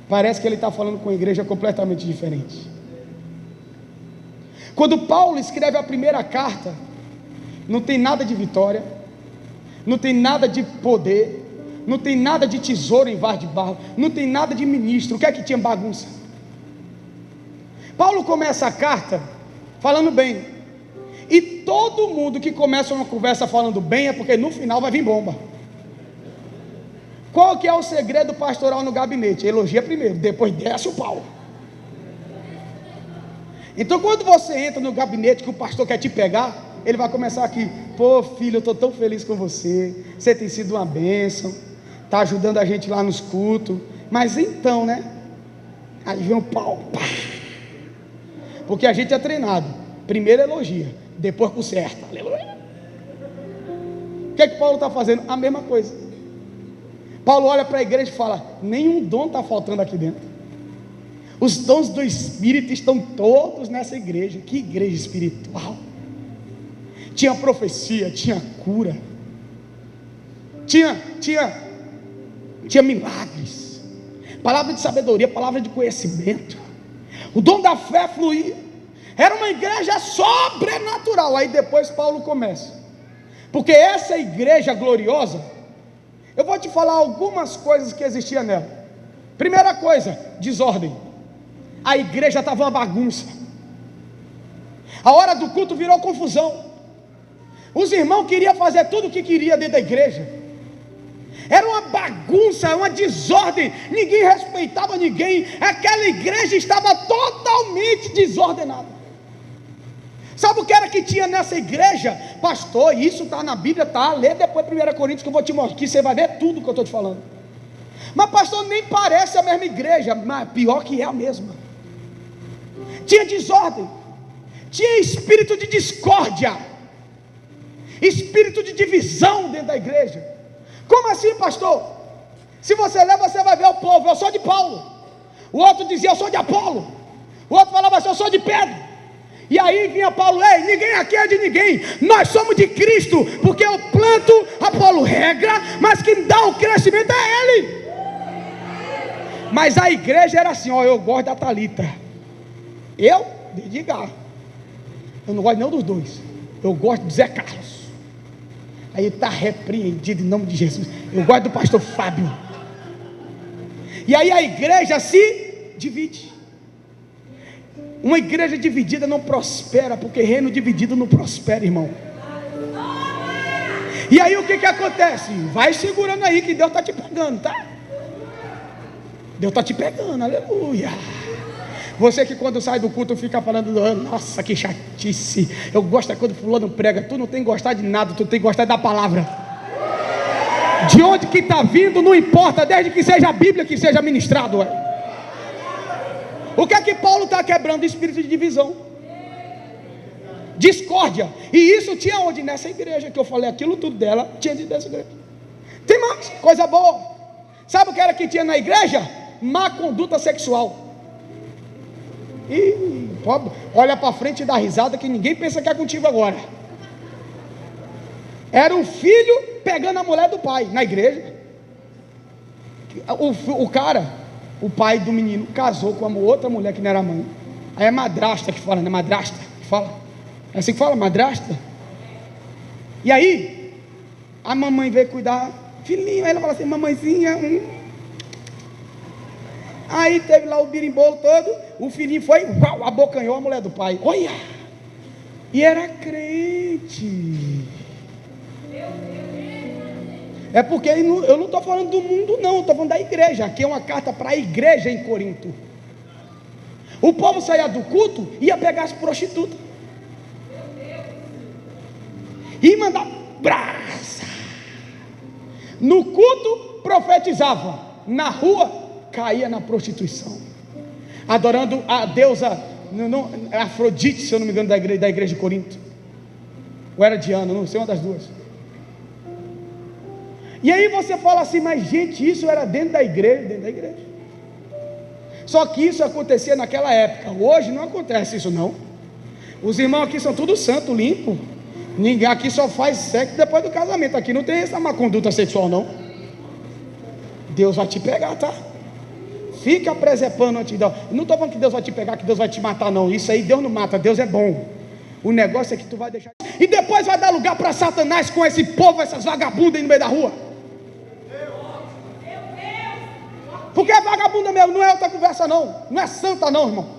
parece que ele está falando com uma igreja completamente diferente. Quando Paulo escreve a primeira carta, não tem nada de vitória, não tem nada de poder, não tem nada de tesouro em vaso de barro, não tem nada de ministro. O que é que tinha? Bagunça. Paulo começa a carta falando bem, e todo mundo que começa uma conversa falando bem é porque no final vai vir bomba. Qual que é o segredo pastoral no gabinete? Elogia primeiro, depois desce o pau. Então quando você entra no gabinete que o pastor quer te pegar, ele vai começar aqui: pô filho, eu estou tão feliz com você, você tem sido uma bênção, está ajudando a gente lá nos cultos, mas então, né? Aí vem o pau, pá. Porque a gente é treinado, primeiro elogia, depois conserta, aleluia. O que Paulo está fazendo? A mesma coisa. Paulo olha para a igreja e fala: nenhum dom está faltando aqui dentro. Os dons do Espírito estão todos nessa igreja. Que igreja espiritual! tinha profecia, tinha cura, tinha milagres, palavra de sabedoria, palavra de conhecimento, o dom da fé fluía. Era uma igreja sobrenatural. Aí depois Paulo começa, porque essa igreja gloriosa, eu vou te falar algumas coisas que existiam nela. Primeira coisa, desordem. A igreja estava uma bagunça. A hora do culto virou confusão. Os irmãos queriam fazer tudo o que queria dentro da igreja. Era uma bagunça, uma desordem. Ninguém respeitava ninguém. Aquela igreja estava totalmente desordenada. Sabe o que era que tinha nessa igreja? Pastor, isso está na Bíblia, tá? Lê depois 1 Coríntios que eu vou te mostrar, que você vai ver tudo que eu estou te falando. Mas pastor, nem parece a mesma igreja. Mas pior que é a mesma. Tinha desordem, tinha espírito de discórdia, espírito de divisão dentro da igreja. Como assim, pastor? Se você ler, você vai ver o povo: eu sou de Paulo. O outro dizia: eu sou de Apolo. O outro falava assim: eu sou de Pedro. E aí vinha Paulo: ei, ninguém aqui é de ninguém, nós somos de Cristo, porque eu planto, Apolo rega, mas quem dá o crescimento é Ele. Mas a igreja era assim: ó, eu gosto da Thalita, eu não gosto não dos dois, eu gosto do Zé Carlos. Aí está repreendido em nome de Jesus. Eu gosto do pastor Fábio. E aí a igreja se divide. Uma igreja dividida não prospera, porque reino dividido não prospera, irmão. E aí o que acontece? Vai segurando aí que Deus está te pegando, tá? Deus está te pegando, aleluia. Você que quando sai do culto fica falando: nossa, que chatice. Eu gosto é quando fulano prega. Tu não tem que gostar de nada, tu tem que gostar da palavra. De onde que está vindo não importa, desde que seja a Bíblia que seja ministrado. O que é que Paulo está quebrando? Espírito de divisão, discórdia. E isso tinha onde? Nessa igreja que eu falei, aquilo tudo dela tinha de dessa igreja. Tem mais coisa boa. Sabe o que era que tinha na igreja? Má conduta sexual. E olha para frente e dá risada que ninguém pensa que é contigo agora. Era o filho pegando a mulher do pai na igreja. O cara, o pai do menino, casou com uma outra mulher que não era mãe. Aí é madrasta que fala, não é madrasta que fala? É assim que fala, madrasta. E aí a mamãe veio cuidar, filhinho. Aí ela fala assim: mamãezinha. Aí teve lá o birimbolo todo. O filhinho foi, uau, abocanhou a mulher do pai. Olha! E era crente. É porque eu não estou falando do mundo não, eu estou falando da igreja. Aqui é uma carta para a igreja em Corinto. O povo saía do culto e ia pegar as prostitutas e mandar brasa. No culto profetizava, na rua caía na prostituição, adorando a deusa Afrodite, se eu não me engano, da igreja de Corinto, ou era Diana, não sei, uma das duas. E aí você fala assim: mas gente, isso era dentro da igreja. Só que isso acontecia naquela época. Hoje não acontece isso não. Os irmãos aqui são tudo santo, limpo. Ninguém aqui só faz sexo depois do casamento. Aqui não tem essa má conduta sexual não. Deus vai te pegar, tá? Fica presepando antes de Deus. Não estou falando que Deus vai te pegar, que Deus vai te matar não. Isso aí Deus não mata, Deus é bom. O negócio é que tu vai deixar. E depois vai dar lugar para Satanás com esse povo, essas vagabundas aí no meio da rua. Porque é vagabunda mesmo, não é outra conversa não. Não é santa não, irmão.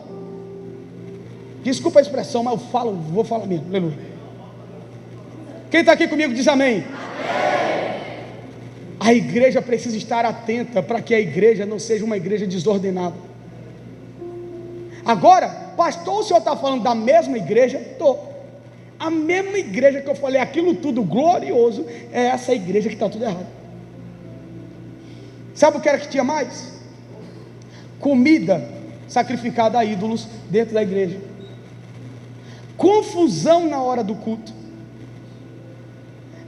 Desculpa a expressão, mas eu falo, vou falar mesmo, aleluia. Quem está aqui comigo diz amém. A igreja precisa estar atenta para que a igreja não seja uma igreja desordenada. Agora, pastor, o senhor está falando da mesma igreja? Estou. A mesma igreja que eu falei, aquilo tudo glorioso, é essa igreja que está tudo errado. Sabe o que era que tinha mais? Comida sacrificada a ídolos dentro da igreja. Confusão na hora do culto.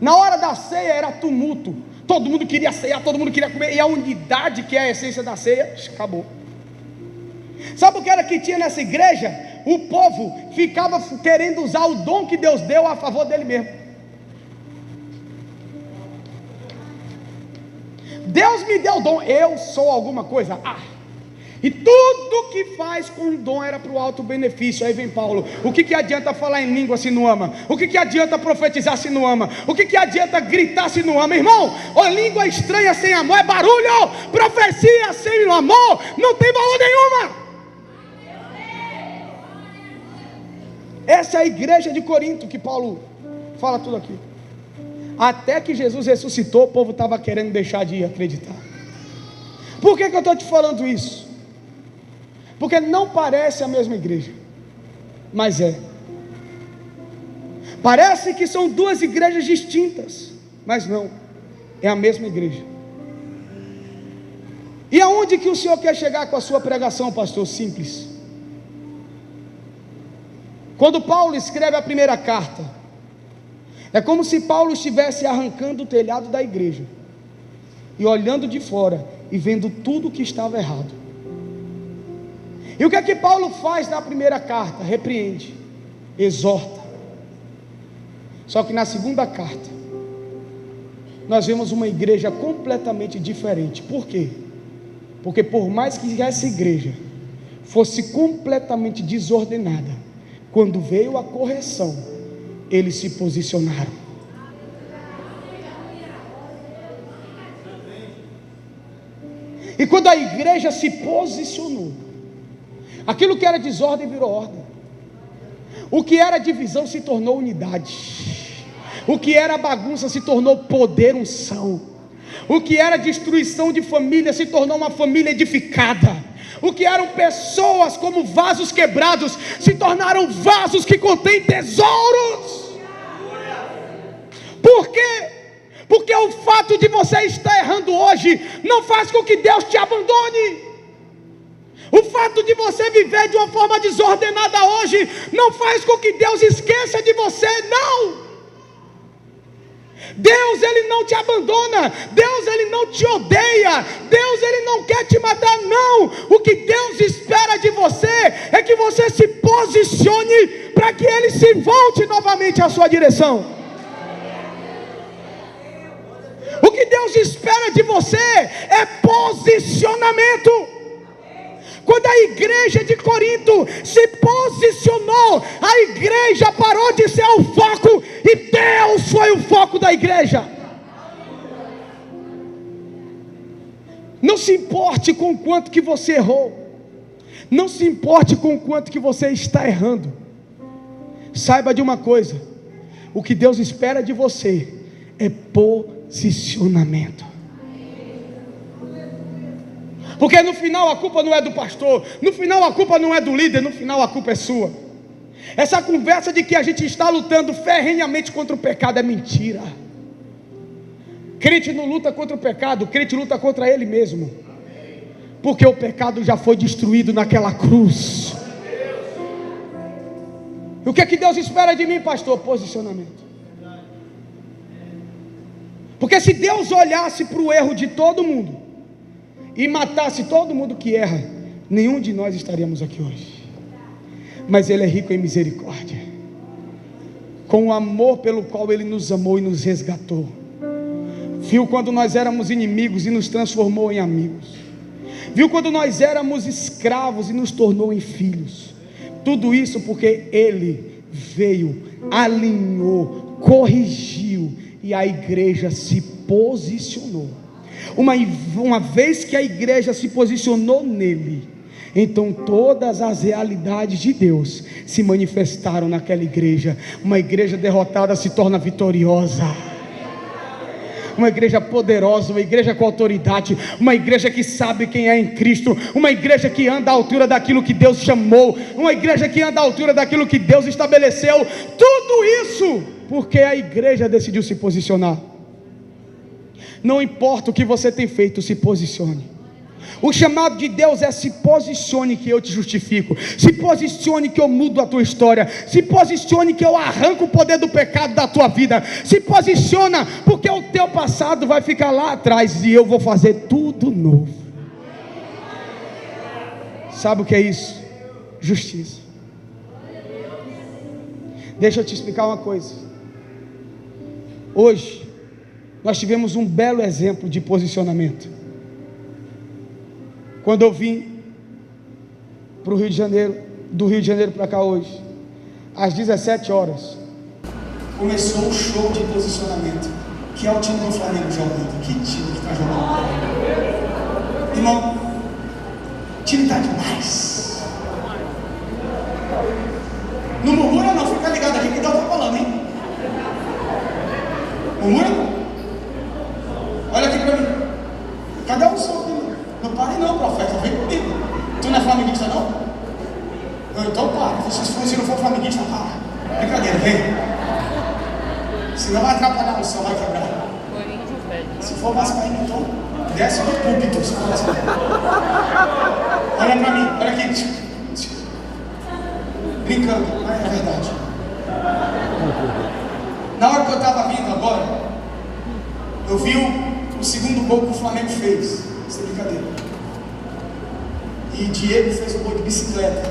Na hora da ceia era tumulto. Todo mundo queria ceiar, todo mundo queria comer. E a unidade, que é a essência da ceia, acabou. Sabe o que era que tinha nessa igreja? o povo ficava querendo usar o dom que Deus deu a favor dele mesmo. Deus me deu o dom, eu sou alguma coisa. E tudo que faz com o dom era para o alto benefício. Aí vem Paulo: o que adianta falar em língua se não ama? O que adianta profetizar se não ama? O que adianta gritar se não ama? Irmão, a língua estranha sem amor é barulho. Profecia sem amor não tem valor nenhuma. Essa é a igreja de Corinto que Paulo fala tudo aqui. Até que Jesus ressuscitou, o povo estava querendo deixar de acreditar. Por que eu estou te falando isso? Porque não parece a mesma igreja, mas é. Parece que são duas igrejas distintas, mas não, é a mesma igreja. E aonde que o Senhor quer chegar com a sua pregação, pastor? Simples. Quando Paulo escreve a primeira carta, é como se Paulo estivesse arrancando o telhado da igreja e olhando de fora e vendo tudo que estava errado. E o que é que Paulo faz na primeira carta? Repreende, exorta. Só que na segunda carta nós vemos uma igreja completamente diferente. Por quê? Porque por mais que essa igreja fosse completamente desordenada, quando veio a correção, eles se posicionaram. E quando a igreja se posicionou, aquilo que era desordem virou ordem. O que era divisão se tornou unidade. O que era bagunça se tornou poder, unção. O que era destruição de família se tornou uma família edificada. O que eram pessoas como vasos quebrados se tornaram vasos que contêm tesouros. Por quê? Porque o fato de você estar errando hoje não faz com que Deus te abandone. O fato de você viver de uma forma desordenada hoje não faz com que Deus esqueça de você, não. Deus, Ele não te abandona. Deus, Ele não te odeia. Deus, Ele não quer te matar, não. O que Deus espera de você é que você se posicione para que Ele se volte novamente à sua direção. O que Deus espera de você é posicionamento. Quando a igreja de Corinto se posicionou, a igreja parou de ser o foco e Deus foi o foco da igreja. Não se importe com o quanto que você errou. Não se importe com o quanto que você está errando. Saiba de uma coisa: o que Deus espera de você é posicionamento. Porque no final a culpa não é do pastor, no final a culpa não é do líder, no final a culpa é sua. Essa conversa de que a gente está lutando ferrenhamente contra o pecado é mentira. Crente não luta contra o pecado, crente luta contra ele mesmo. Porque o pecado já foi destruído naquela cruz. E o que é que Deus espera de mim, pastor? Posicionamento. Porque se Deus olhasse para o erro de todo mundo e matasse todo mundo que erra, nenhum de nós estaríamos aqui hoje. Mas Ele é rico em misericórdia, com o amor pelo qual Ele nos amou e nos resgatou. Viu quando nós éramos inimigos e nos transformou em amigos. Viu quando nós éramos escravos e nos tornou em filhos. Tudo isso porque Ele veio, alinhou, corrigiu, e a igreja se posicionou. Uma vez que a igreja se posicionou nele, então todas as realidades de Deus se manifestaram naquela igreja. Uma igreja derrotada se torna vitoriosa. Uma igreja poderosa, uma igreja com autoridade, uma igreja que sabe quem é em Cristo, uma igreja que anda à altura daquilo que Deus chamou, uma igreja que anda à altura daquilo que Deus estabeleceu. Tudo isso porque a igreja decidiu se posicionar. Não importa o que você tem feito, se posicione. O chamado de Deus é: se posicione que eu te justifico, se posicione que eu mudo a tua história, se posicione que eu arranco o poder do pecado da tua vida, se posiciona, porque o teu passado vai ficar lá atrás e eu vou fazer tudo novo. Sabe o que é isso? Justiça. Deixa eu te explicar uma coisa. Hoje, nós tivemos um belo exemplo de posicionamento. Quando eu vim para o Rio de Janeiro, do Rio de Janeiro para cá hoje, às 17 horas, começou o show de posicionamento, que é o time do Flamengo jogando. Que time que está jogando? Irmão, o time está demais. Não murmura não, fica ligado aqui que Deus está falando, hein? Murmura não? Olha aqui para mim. Cadê o som? Não pare não, profeta, vem comigo. Tu não é flamenguista não? Então para, se não for flamenguista, para. Brincadeira, vem. Senão vai atrapalhar o som, vai quebrar. Se for vascaíno, então desce do púlpito, se for vascaíno. Olha pra mim, olha aqui. Brincando, mas é verdade. Na hora que eu estava vindo agora, eu vi o segundo gol que o Flamengo fez. Sem brincadeira. E Diego fez o gol de bicicleta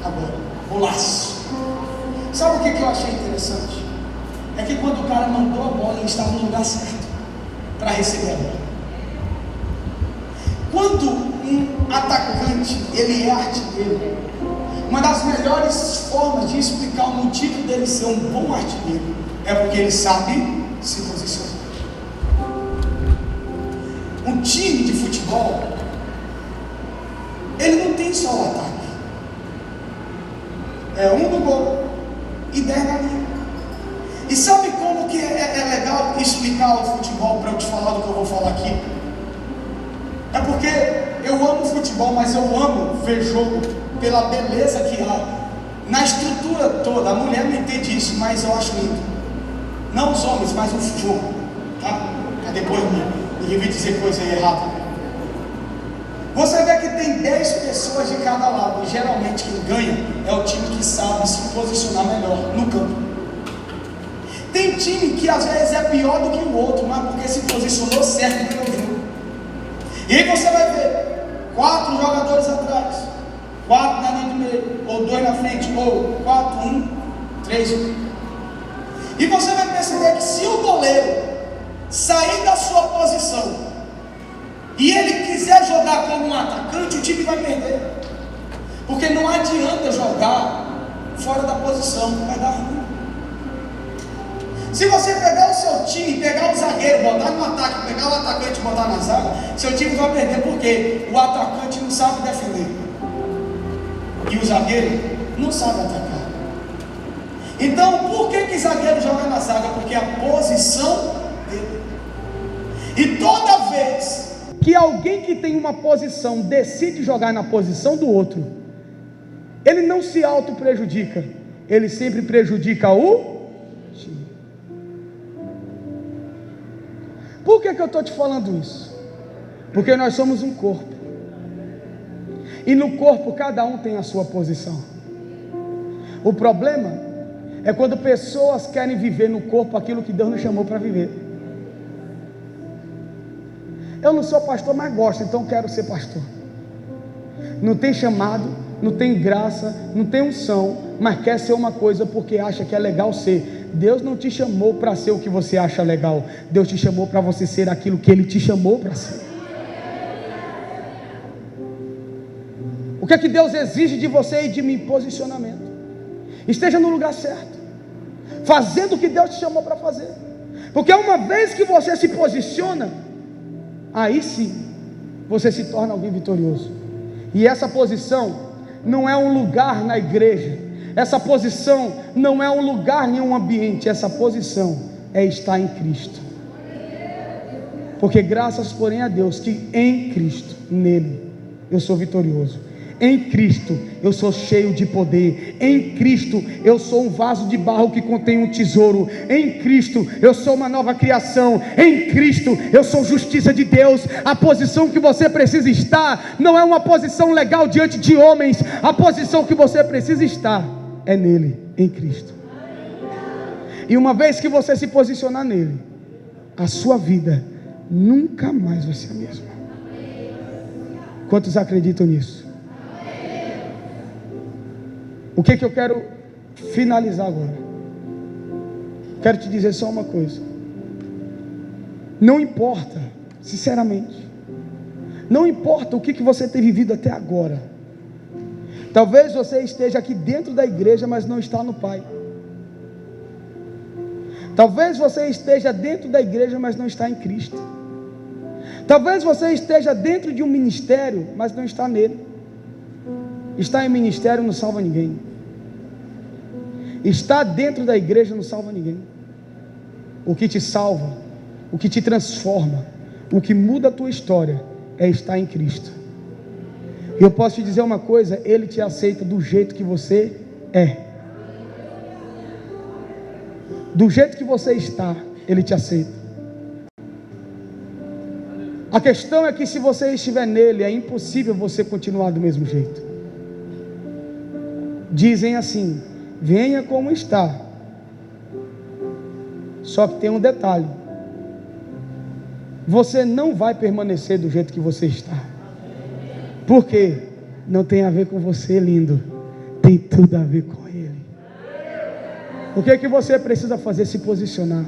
agora, golaço. Sabe o que eu achei interessante? É que quando o cara mandou a bola, ele estava no lugar certo para receber a bola. Quando um atacante, ele é artilheiro, uma das melhores formas de explicar o motivo dele ser um bom artilheiro é porque ele sabe se posicionar. Um time de futebol, ele não tem só o ataque. É um no gol e 10 na linha. E sabe como que é legal explicar o futebol para eu te falar do que eu vou falar aqui? É porque eu amo futebol, mas eu amo ver jogo pela beleza que há na estrutura toda. A mulher não entende isso, mas eu acho lindo. Não os homens, mas o jogo, tá? Depois ninguém vai dizer coisa errada. Você vê que tem 10 pessoas de cada lado, e geralmente quem ganha é o time que sabe se posicionar melhor no campo. Tem time que às vezes é pior do que o outro, mas porque se posicionou certo no jogo. E aí você vai ver 4 jogadores atrás, 4 na linha de meio, ou 2 na frente, ou 4, 1, 3, 1. E você vai perceber que se o goleiro sair da sua posição e ele quiser jogar como um atacante, o time vai perder. Porque não adianta jogar fora da posição, vai dar ruim. Se você pegar o seu time, pegar o zagueiro, botar no ataque, pegar o atacante e botar na zaga, seu time vai perder porque o atacante não sabe defender e o zagueiro não sabe atacar. Então, por que zagueiro joga na zaga? Porque é a posição dele. E toda vez que alguém que tem uma posição decide jogar na posição do outro, ele não se auto-prejudica, ele sempre prejudica o time. Por que eu estou te falando isso? Porque nós somos um corpo, e no corpo cada um tem a sua posição. O problema é quando pessoas querem viver no corpo aquilo que Deus nos chamou para viver. Eu não sou pastor, mas gosto, então quero ser pastor. Não tem chamado, não tem graça, não tem unção, mas quer ser uma coisa porque acha que é legal ser. Deus não te chamou para ser o que você acha legal. Deus te chamou para você ser aquilo que Ele te chamou para ser. O que é que Deus exige de você e de mim? Posicionamento. Esteja no lugar certo, fazendo o que Deus te chamou para fazer. Porque uma vez que você se posiciona, aí sim você se torna alguém vitorioso. E essa posição não é um lugar na igreja, essa posição não é um lugar, nem um ambiente. Essa posição é estar em Cristo. Porque graças porém a Deus que em Cristo, nele, eu sou vitorioso. Em Cristo eu sou cheio de poder. Em Cristo eu sou um vaso de barro que contém um tesouro. Em Cristo eu sou uma nova criação. Em Cristo eu sou justiça de Deus. A posição que você precisa estar não é uma posição legal diante de homens. A posição que você precisa estar é nele, em Cristo. E uma vez que você se posicionar nele, a sua vida nunca mais vai ser a mesma. Quantos acreditam nisso? O que eu quero finalizar agora? Quero te dizer só uma coisa. Não importa, sinceramente, não importa o que você tem vivido até agora. Talvez você esteja aqui dentro da igreja, mas não está no Pai. Talvez você esteja dentro da igreja, mas não está em Cristo. Talvez você esteja dentro de um ministério, mas não está nele. Estar em ministério não salva ninguém. Estar dentro da igreja não salva ninguém. O que te salva, o que te transforma, o que muda a tua história é estar em Cristo. E eu posso te dizer uma coisa: Ele te aceita do jeito que você é. Do jeito que você está, Ele te aceita. A questão é que se você estiver nele, é impossível você continuar do mesmo jeito. Dizem assim: venha como está. Só que tem um detalhe: você não vai permanecer do jeito que você está. Por quê? Não tem a ver com você, lindo. Tem tudo a ver com Ele. O que é que você precisa fazer? Se posicionar.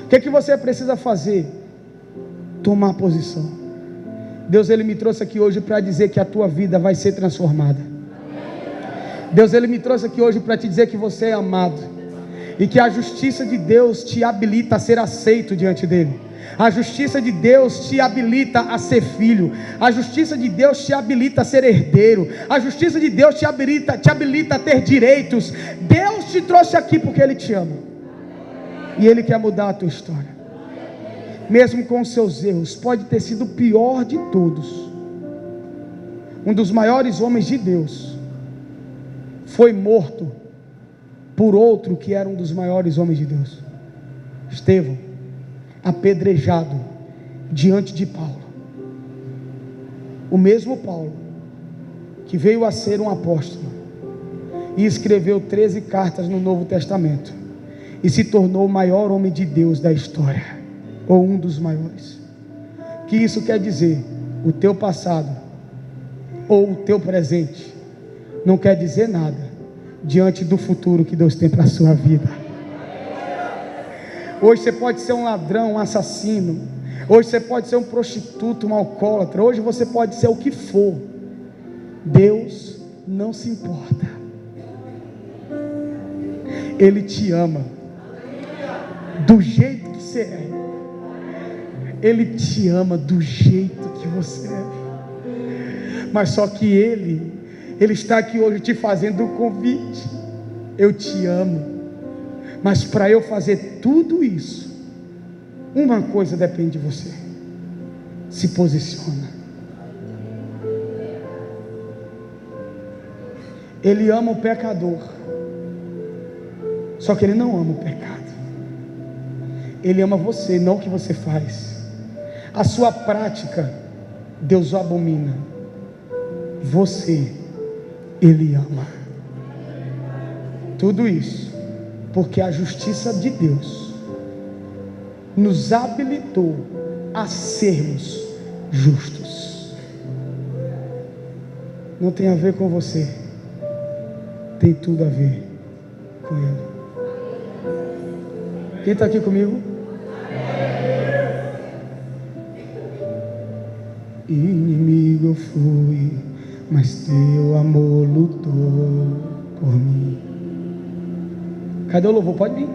O que é que você precisa fazer? Tomar posição. Deus, Ele me trouxe aqui hoje para dizer que a tua vida vai ser transformada. Deus, Ele me trouxe aqui hoje para te dizer que você é amado, e que a justiça de Deus te habilita a ser aceito diante dEle. A justiça de Deus te habilita a ser filho. A justiça de Deus te habilita a ser herdeiro. A justiça de Deus te habilita a ter direitos. Deus te trouxe aqui porque Ele te ama, e Ele quer mudar a tua história. Mesmo com os seus erros, pode ter sido o pior de todos. Um dos maiores homens de Deus foi morto por outro que era um dos maiores homens de Deus. Estevão, apedrejado diante de Paulo. O mesmo Paulo que veio a ser um apóstolo e escreveu 13 cartas no Novo Testamento e se tornou o maior homem de Deus da história, ou um dos maiores. Que isso quer dizer? O teu passado ou o teu presente não quer dizer nada diante do futuro que Deus tem para a sua vida. Hoje você pode ser um ladrão, um assassino. Hoje você pode ser um prostituto, um alcoólatra. Hoje você pode ser o que for. Deus não se importa. Ele te ama do jeito que você é. Ele te ama do jeito que você é. Mas só que Ele está aqui hoje te fazendo um convite. Eu te amo. Mas para eu fazer tudo isso, uma coisa depende de você. Se posiciona. Ele ama o pecador, só que Ele não ama o pecado. Ele ama você, não o que você faz. A sua prática, Deus o abomina. Você, Ele ama. Tudo isso porque a justiça de Deus nos habilitou a sermos justos. Não tem a ver com você, tem tudo a ver com Ele. Quem está aqui comigo? Inimigo eu fui, mas teu amor lutou por mim. Cadê o louvor? Pode vir.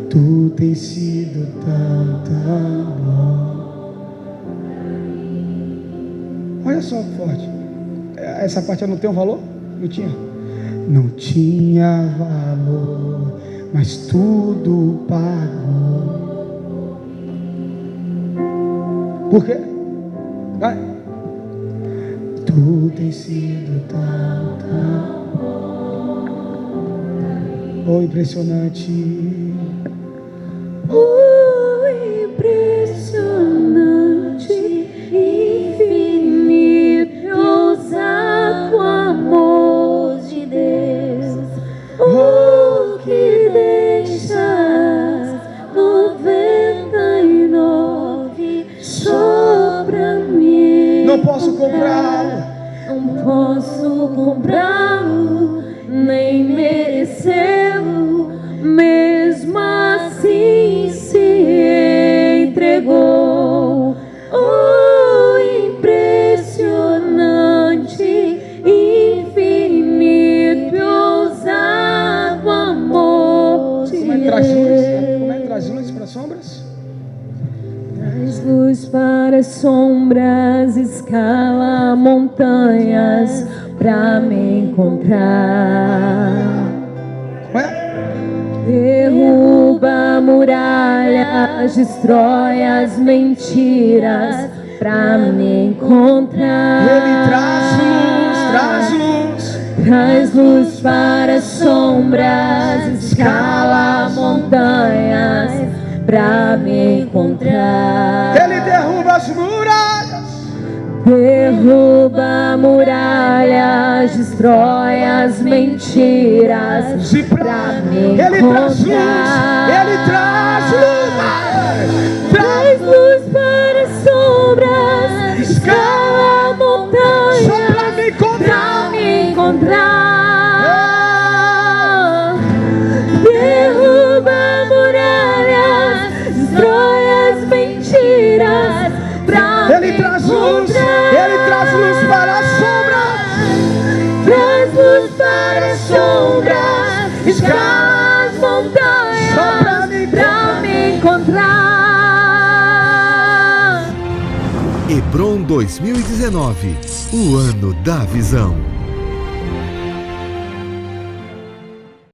Tu tens sido tão bom. Olha só que forte. Essa parte não tem um valor? Não tinha? Não tinha valor, mas tudo pagou. Por quê? Vai. Tu tens sido tão oh, impressionante. Oh, impressionante, infinito, ousado amor de Deus. Oh, que deixas 99 só pra mim. Não posso comprá-lo. Não posso comprá-lo. nem mereceu, mesmo assim se entregou. Oh, impressionante, infinito e ousado amor de Como é que traz luz? Deus. Como é que traz luz para as sombras? Traz luz para as sombras, escala montanhas pra me encontrar. Como é? Derruba muralhas, destrói as mentiras pra me encontrar. Ele traz luz, traz luz. Traz luz para as sombras, escala montanhas pra me encontrar. Ele derruba as muralhas. Derruba muralhas, destrói as mentiras E pra me Ele traz luz. encontrar. Ele traz luz. Traz luz para as sombras, escala montanhas Só pra me encontrar. pra me encontrar. Derruba muralhas, destrói as mentiras pra Ele me traz luz. encontrar. Ele traz luz para as sombras. Traz luz para as sombras, escala as montanhas Só pra me pra me encontrar. Hebron 2019, o ano da visão.